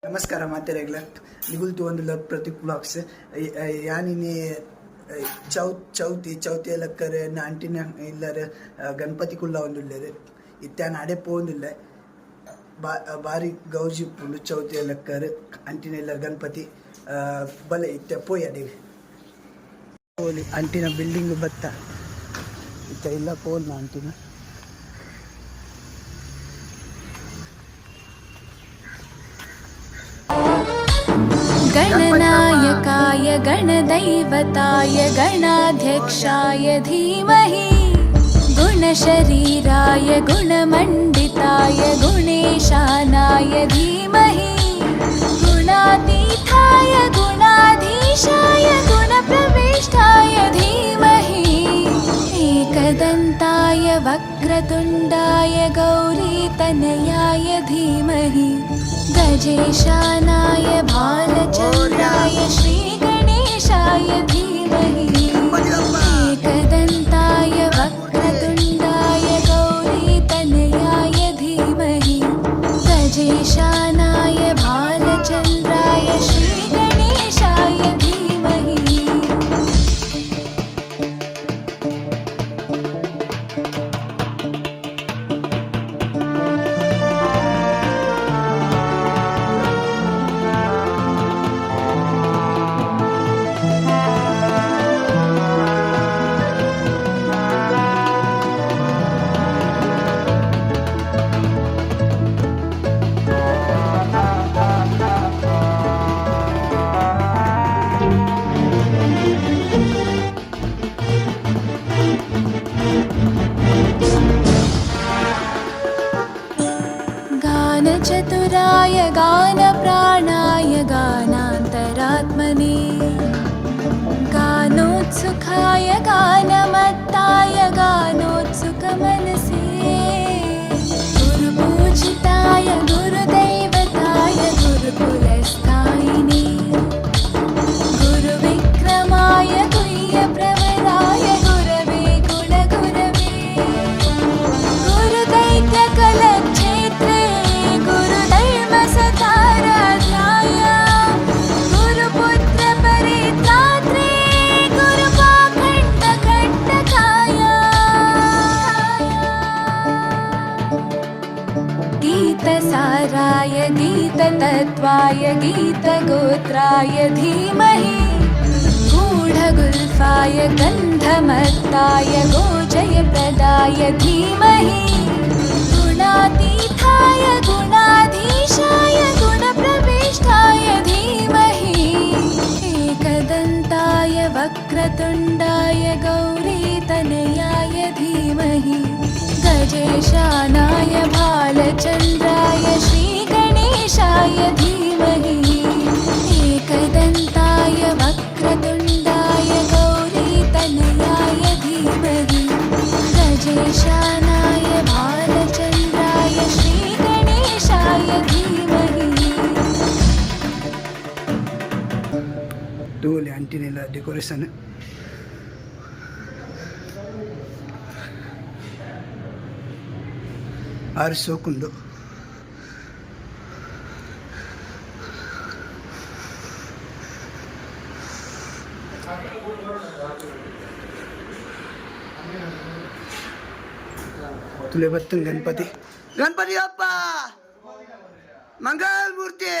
नमस्कार मातेरेगला निगुल तो ಒಂದು ಲಕ್ ಪ್ರತಿ ಬ್ಲಾಗ್ಸ್ ಯಾನಿನಿ ಚೌತಿ ಲಕ್ಕರ್ ಆಂಟಿನ ಇಲ್ಲರ ಗಣಪತಿ ಕುಲ್ಲ ಒಂದುಲ್ಲೆರ್ ಇತ್ಯಾನ ಅಡೆ ಪೋಂದುಲ್ಲ ಬಾರಿ ಗೌಜಿ ಪುಂಡು ಚೌತಿ ಲಕ್ಕರ್ ಆಂಟಿನ ಇಲ್ಲರ ಗಣಪತಿ ಬಲ ಇತ್ಯ ಪೋಯ್ ಅಡೆವಿ ಪೋಲಿ ಆಂಟಿನ ಬಿಲ್ಡಿಂಗ್ ಬತ್ತ ಇತ್ಯ ಇಲ್ಲ ಪೋಲ್ನ ಆಂಟಿನ गणनायकाय गणदैवताय गणाध्यक्षाय धीमहि गुणशरीराय गुणमण्डिताय गुणेशानाय धीमहि गुणातीताय गुणाधीशाय गुणप्रविष्टाय धीमहि एकदन्ताय वक्रतुण्डाय गौरीतनयाय धीमहि गजेशानाय भालचन्द्राय श्रीगणेशाय धीमहि एकदन्ताय वक्रतुण्डाय गौरीतनयाय धीमहि गजेशानाय भालचन्द्राय श्रीगणेशाय धीमहि गानचतुराय गानप्राणाय गानान्तरात्मने गानोत्सुकाय गानमत्ताय गानोत्सुकमनसे गुरुपूजिताय गुरुदैवताय गुरुकुलस्थायिने गुरुविक्रमाय गुह्यप्रवराय गुरवे गुणगुरवे गुरुदैत्यकलक्षेत्रे गुरुधर्मसताराध्याय गुरुपुत्रपरित्रात्रे गुरुपाखण्डखण्डकाय गीतसाराय गीततत्त्वाय गीतगोत्राय धीमहि गूढगुल्फाय गन्धमत्ताय गोजयप्रदाय धीमहि गुणातीताय गुणाधीशाय गुणप्रविष्टाय धीमहि एकदन्ताय वक्रतुण्डाय गौरीतनयाय धीमहि गजेशानाय भालचन्द्राय श्रीगणेशाय धीमहि एकदन्ताय वक्रतुण्डाय गौरीतनयाय धीमहि गजेशानाय भालचन्द्राय श्रीगणेशाय धीमहि ತೋಲಿ ಆಂಟಿನೆಲ್ಲ ಡೆಕೋರೇಷನ್ ಆರು ಸೋಕುಂಡು तुले बत्तन गणपति गणपति अप्पा मंगल मूर्ति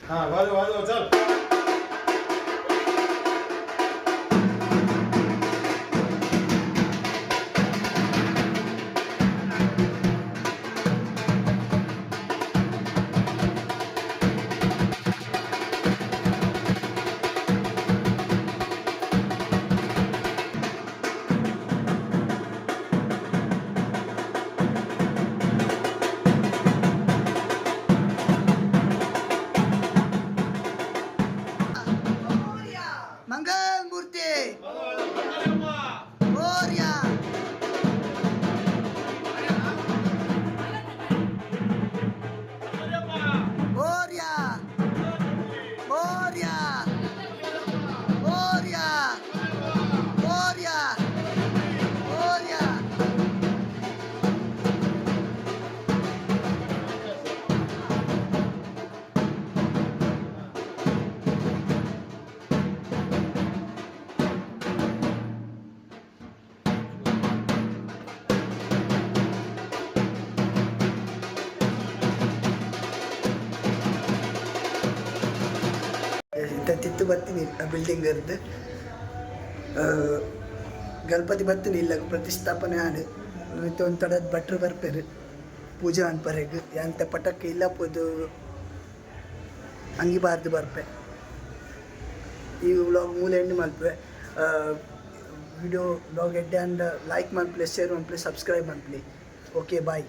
हाँ वाजो वाजो चल ತಿತ್ತು ಬರ್ತೀನಿ ಬಿಲ್ಡಿಂಗ್ ಇರ್ದು ಗಣಪತಿ ಬರ್ತೀನಿ ಇಲ್ಲ ಪ್ರತಿಷ್ಠಾಪನೆ ಆಡು ಮತ್ತು ಒಂದು ತಡದ ಭಟ್ರು ಬರ್ಪೇರು ಪೂಜೆ ಅನ್ಪರೆಗೆ ಎಂತ ಪಟಕ್ಕೆ ಇಲ್ಲ ಪೋದು ಅಂಗಿಬಾರ್ದು ಬರ್ಪೆ ಈ ವ್ಲಾಗ್ ಮೂಲೆ ಎಂಡ್ ಮಲ್ಪೆ ವಿಡಿಯೋ ಬ್ಲಾಗ್ ಎಡ್ಡೆ ಅಂಡ್ ಲೈಕ್ ಮಲ್ಪಲೆ ಶೇರ್ ಮಲ್ಪಲೆ ಸಬ್ಸ್ಕ್ರೈಬ್ ಮಲ್ಪಲೆ ಓಕೆ ಬಾಯ್.